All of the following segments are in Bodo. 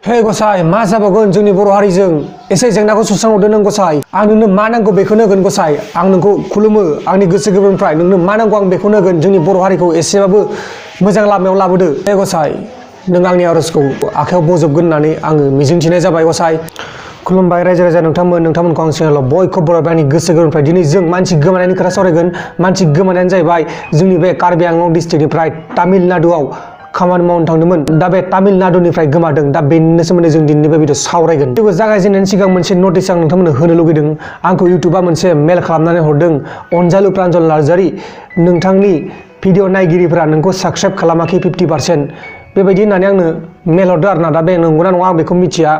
हे गसाइ मा जाबावगोन जोंनि बर' हारिजों एसे जेंनाखौ सुस्रांहरदो नों गसाइ आं नोंनो मा नांगौ बेखौनो होगोन गसाइ आं नोंखौ खुलुमो आंनि गोसो गोरबोनिफ्राय नोंनो मा नांगौ आं बेखौनो होगोन जोंनि बर' हारिखौ एसेबाबो मोजां लामायाव लाबोदो हे गसाइ नों आंनि आरजखौ आखायाव बजबगोन होननानै आङो मिजिंथिनाय जाबाय गसाइ खुलुमबाय रायजो राजा नोंथांमोनखौ आं चेनेलाव बयखौबो बरायबाय आंनि गोसो गोरबोनिफ्राय दिनै जों मानसि गोमानायनि खोथा सावरायगोन मानसि गोमानायानो जाहैबाय जोंनि बे कार्बि आंलं डिस्ट्रिक्टनिफ्राय तामिलनाडुआव खामानि मावनो थांदोंमोन दा बे तामिलनाडुनिफ्राय गोमादों दा बेनि सोमोन्दै जों दिनैनि बे भिडिअ सावरायगोन थेवबो जागायजेननायनि सिगां मोनसे नटिस आं नोंथांमोननो होनो लुगैदों आंखौ इउटुबा मोनसे मेल खालामनानै हरदों अनजालु प्रान्जल नार्जारि नोंथांनि भिडिअ नायगिरिफोरा नोंखौ साबस्क्राइब खालामाखै 50% बेबायदि होननानै आंनो मेल हरदो आरोना दा बे नंगौना नङा आं बेखौ मिथिया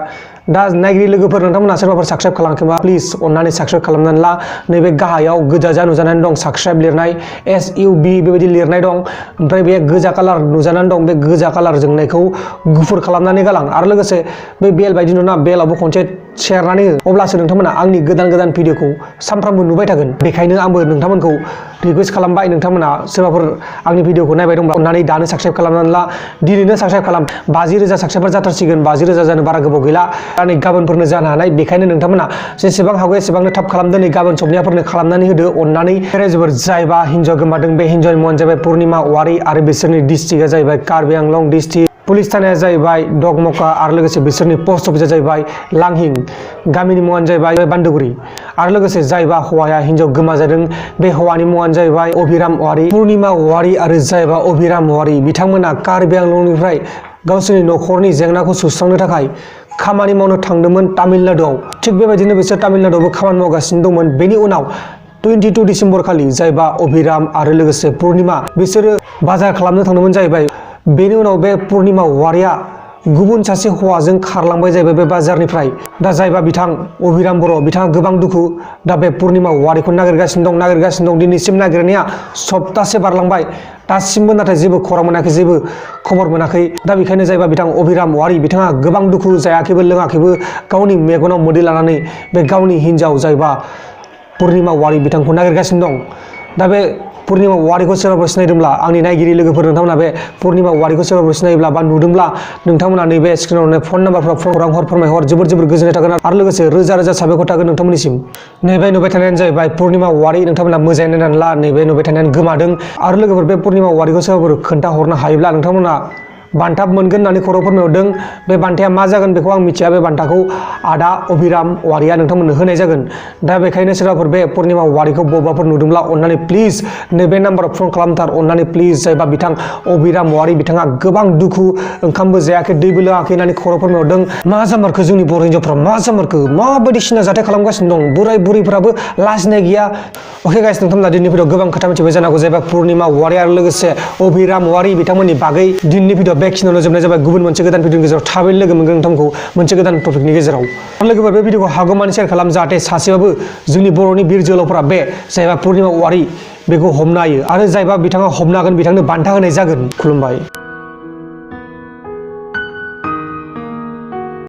दा नायगिरि लोगोफोर नोंथांमोना सोरबाफोर साबस्क्राइब खालामाखैबा प्लिज अन्नानै साबस्क्राइब खालामनानै ला नैबे गाहायाव गोजा नुजानानै दं साबस्क्राइब लिरनाय SUB बेबायदि लिरनाय दं ओमफ्राय बे गोजा कालार नुजानानै दं बे गोजा कालार जोंनायखौ गुफुर खालामनानै गालां आरो लोगोसे बे बेल बायदि नुना बेलावबो खनसे शेयारनानै हो अब्लासो नोंथांमोना आंनि गोदान भिडिअखौ सानफ्रामबो नुबाय थागोन बेखायनो आंबो नोंथांमोनखौ रिक्वेस्ट खालामबाय नोंथांमोना सोरबाफोर आंनि भिडिअखौ नायबाय दंब्ला अन्नानै दानो साबस्क्राइब खालामनानै ला दिनैनो साबस्क्राइब खालाम 50,000 साबस्क्राइबार जाथारसिगोन 50,000 जानो बारा गोबाव गैला नै गाबोनफोरनो जानो हानाय बेखायनो नोंथांमोना जेसेबां हागौ एसेबांनो थाब खालामदो नै गाबोन सबनियाफोरनो खालामनानै होदो अन्नानै रायजोफोर जायबा हिन्जाव गोमादों बे हिन्जावनि मुङानो जाबाय पुर्णिमा औवारी आरो बिसोरनि डिस्ट्रिक्टआ जाहैबाय कार्बि आंलं डिस्ट्रिक्ट पुलिस थानाया जाहैबाय डगमका आरो लोगोसे बिसोरनि पोस्ट अफिसआ जाहैबाय लांहिं गामिनि मुङानो जाहैबाय बान्दुगुरि आरो लोगोसे जायबा हौवाया हिन्जाव गोमाजादों बे हौवानि मुङानो जाहैबाय अभिराम औवारी पुर्णिमा औवारी आरो जायबा अभिराम औवारी बिथांमोना कार्बि आंलंनिफ्राय गावसोरनि न'खरनि जेंनाखौ सुस्रांनो थाखाय खामानि मावनो थांदोंमोन तामिलनाडुआव थिग बेबायदिनो बिसोर तामिलनाडुआवबो खामानि मावगासिनो दंमोन बेनि उनाव 22 डिसेम्बर खालि जायबा अभिराम आरो लोगोसे पुर्णिमा बिसोरो बाजार खालामनो थांदोंमोन जाहैबाय बेनि उनाव बे पुर्णिमा औवारीया गुबुन सासे हौवाजों खारलांबाय जाहैबाय बे बाजारनिफ्राय दा जायबा बिथां अभिराम बर' बिथाङा गोबां दुखु दा बे पुर्णिमा औवारीखौ नागिरगासिनो दं दिनैसिम नागिरनाया सप्तासे बारलांबाय दासिमबो नाथाय जेबो खौरां मोनाखै जेबो खबर मोनाखै दा बेखायनो जायबा बिथां अभिराम औवारी बिथाङा गोबां दुखु जायाखैबो लोङाखैबो गावनि मेगनाव मोदै लानानै बे गावनि हिन्जाव जायबा पुर्णिमा औवारी बिथांखौ नागिरगासिनो दं दा बे पुर्णिमा औवारीखौ सोरबाफोर सिनायदोंब्ला आंनि नायगिरि लोगोफोर नोंथांमोना बे पुर्णिमा औवारीखौ सोरबाफोर सिनायोब्ला बा नुदोंब्ला नोंथांमोना नैबे स्क्रिनाव हरनाय फन नाम्बारफ्राव खौरां फोरमायहर जोबोर गोजोननाय थागोन आरो लोगोसे रोजा साबायखर थागोन नोंथांमोननिसिम नैबे नुबाय थानायानो जाहैबाय पुर्णिमा औवारी नोंथांमोना मोजाङै नायनानै ला नैबे नुबाय थानायानो गोमादों आरो लोगोफोर बे पुर्णिमा औवारीखौ सोरबाफोर खोन्थाहरनो हायोब्ला नोंथांमोना बान्था मोनगोन होननानै खौरां फोरमायहरदों बे बान्थाया मा जागोन बेखौ आं मिथिया बे बान्थाखौ आदा अभिराम औवारीया नोंथांमोननो होनाय जागोन दा बेखायनो सोरबाफोर बे पुर्णिमा औवारीखौ बबेबाफोर नुदोंब्ला अन्नानै प्लिज नैबे नाम्बाराव फन खालामथार अन्नानै प्लिज जायबा बिथां अभिराम औवारी बिथाङा गोबां दुखु ओंखामबो जायाखै दैबो लोङाखै होननानै खौरां फोरमायहरदों मा जामारखो जोंनि बर' हिन्जावफ्रा मा जामारखो मा बायदिसिना जाथाय खालामगासिनो दं बोराय बुरैफोराबो लाजिनाय गैया अके गाइस नोंथांमोना दिनैनि भिडिअ गोबां खोथा मिथिबाय जानांगौ जायबा पुर्णिमा औवारी आरो लोगोसे अभिराम औवारी बिथांमोननि बागै दिनैनि भिडिअ बेखिनियावनो जोबनाय जाबाय गुबुन मोनसे गोदान भिडिअनि गेजेराव थाबैनो लोगो मोनगोन नोंथांखौ मोनसे गोदान टपिकनि गेजेराव लोगोफोर बे भिडिअखौ हागौमानि शेयार खालाम जाहाथे सासेबाबो जोंनि बर'नि बिर जोहोलावफोरा बे जायबा पुर्णिमा औवारी बेखौ हमनो हायो आरो जायबा बिथाङा हमनो हागोन बिथांनो बान्था होनाय जागोन खुलुमबाय।